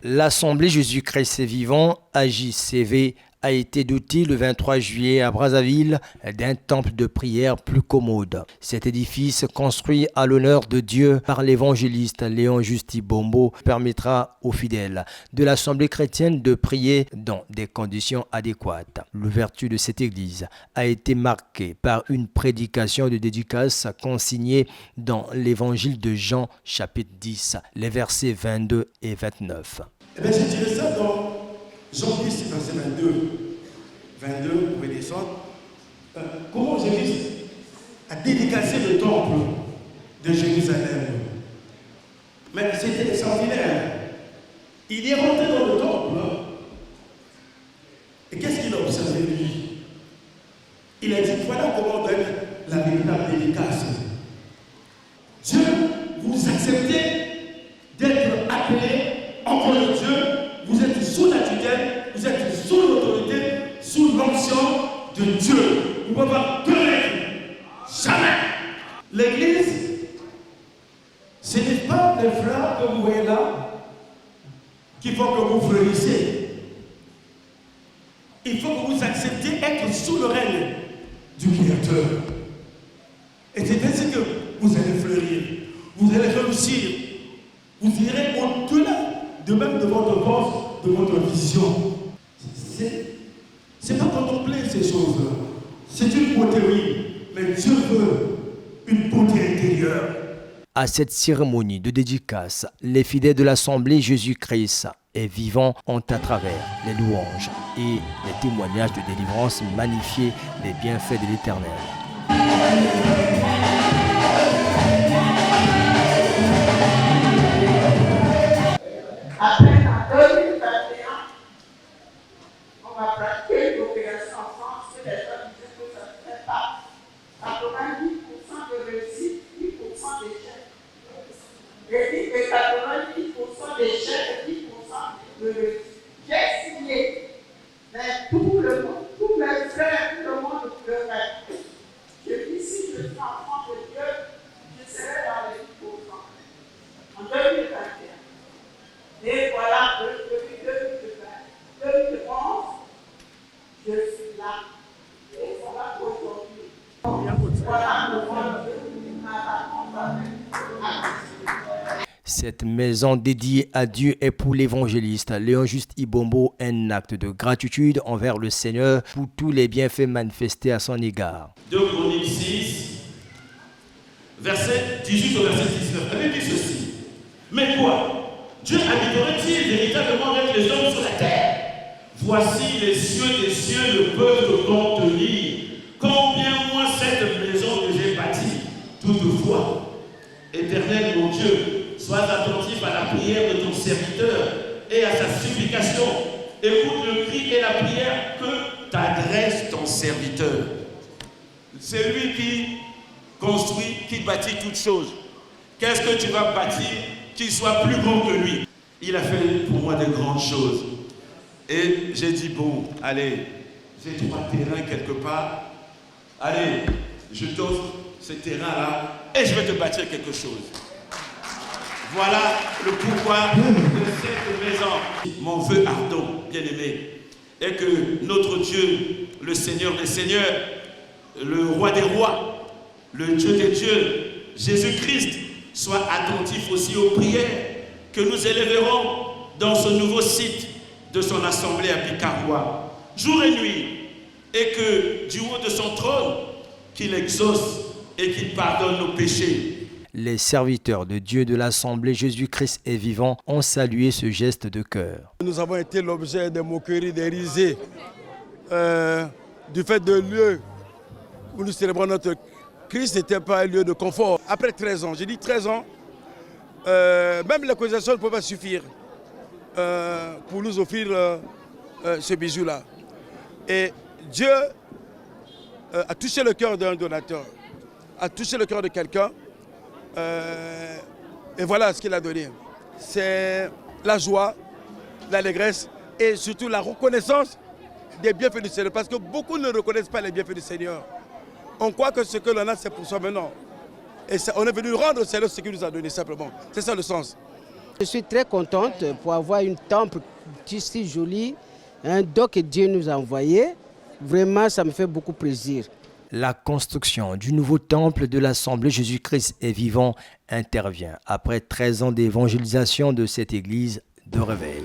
L'Assemblée Jésus-Christ est vivant, AJCV, a été doté le 23 juillet à Brazzaville d'un temple de prière plus commode. Cet édifice, construit à l'honneur de Dieu par l'évangéliste Léon Justi Bombo, permettra aux fidèles de l'Assemblée chrétienne de prier dans des conditions adéquates. L'ouverture de cette église a été marquée par une prédication de dédicace consignée dans l'évangile de Jean, chapitre 10, les versets 22 et 29. Eh bien, j'ai tiré ça dans Jean 10, verset 22. 22, vous pouvez descendre. Comment Jésus a dédicacé le temple de Jérusalem. Mais c'était extraordinaire. Il est rentré dans le temple. Et qu'est-ce qu'il a observé lui? Il a dit, voilà comment doit être la véritable dédicace. Dieu, vous acceptez d'être appelé enfant de Dieu, vous êtes sous la tutelle, vous êtes sous l'autorité, sous l'onction de Dieu. Vous ne pouvez pas donner. Jamais. L'église, ce n'est pas les fleurs que vous voyez là qu'il faut que vous fleurissez. Il faut que vous acceptiez être sous le règne du Créateur. Et c'est ainsi que vous allez fleurir, vous allez réussir, vous irez au-delà de même de votre force, de votre vision. C'est pas contempler ces choses-là. C'est une beauté, oui, mais Dieu veut une beauté intérieure. À cette cérémonie de dédicace, les fidèles de l'Assemblée Jésus-Christ est vivant ont à travers les louanges et les témoignages de délivrance magnifié les bienfaits de l'Éternel. Après, en 2021, on va pratiquer une opération en France que les gens disaient que ça ne fait pas. 90% de réussite, 10% d'échec. J'ai dit que 90% d'échec et 10% de réussite. J'ai signé, mais tout le monde, tous mes frères, tout le monde pleurait. Je dis, si je suis enfant de Dieu, je serai dans les 10% en 2021. Et voilà, depuis 2011, je suis là. Et voilà aujourd'hui. Voilà le monde de ma Cette maison dédiée à Dieu est pour l'évangéliste Léon Justi Bombo un acte de gratitude envers le Seigneur pour tous les bienfaits manifestés à son égard. 2 Chroniques 6, verset 18 au verset 19. Elle dit ceci. Mais quoi? Dieu habiterait-il véritablement avec les hommes sur la terre? Voici les cieux des cieux ne peuvent le contenir. Combien moins cette maison que j'ai bâtie. Toutefois, Éternel mon Dieu, sois attentif à la prière de ton serviteur et à sa supplication. Écoute le cri et la prière que t'adresse ton serviteur. C'est lui qui construit, qui bâtit toutes choses. Qu'est-ce que tu vas bâtir qui soit plus grand que lui? Il a fait pour moi de grandes choses. Et j'ai dit, bon, allez, j'ai 3 terrains quelque part. Allez, je t'offre ce terrain-là et je vais te bâtir quelque chose. Voilà le pourquoi de cette maison. Mon vœu ardent, bien-aimé, est que notre Dieu, le Seigneur des Seigneurs, le Roi des Rois, le Dieu des Dieux, Jésus-Christ, soit attentif aussi aux prières que nous élèverons dans ce nouveau site de son assemblée à Picarois, jour et nuit, et que du haut de son trône, qu'il exauce et qu'il pardonne nos péchés. Les serviteurs de Dieu de l'Assemblée Jésus-Christ est vivant ont salué ce geste de cœur. Nous avons été l'objet de moqueries, des risées, du fait de lieu où nous célébrons notre Christ n'était pas un lieu de confort. Après 13 ans, j'ai dit 13 ans, même l'économisation ne peut pas suffire pour nous offrir ce bijou-là. Et Dieu a touché le cœur d'un donateur, a touché le cœur de quelqu'un, et voilà ce qu'il a donné. C'est la joie, l'allégresse et surtout la reconnaissance des bienfaits du Seigneur. Parce que beaucoup ne reconnaissent pas les bienfaits du Seigneur. On croit que ce que l'on a, c'est pour soi maintenant. Et on est venu rendre au Seigneur ce qu'il nous a donné simplement. C'est ça le sens. Je suis très contente pour avoir une temple si jolie, un don que Dieu nous a envoyé. Vraiment, ça me fait beaucoup plaisir. La construction du nouveau temple de l'Assemblée Jésus-Christ est vivant intervient après 13 ans d'évangélisation de cette église de réveil.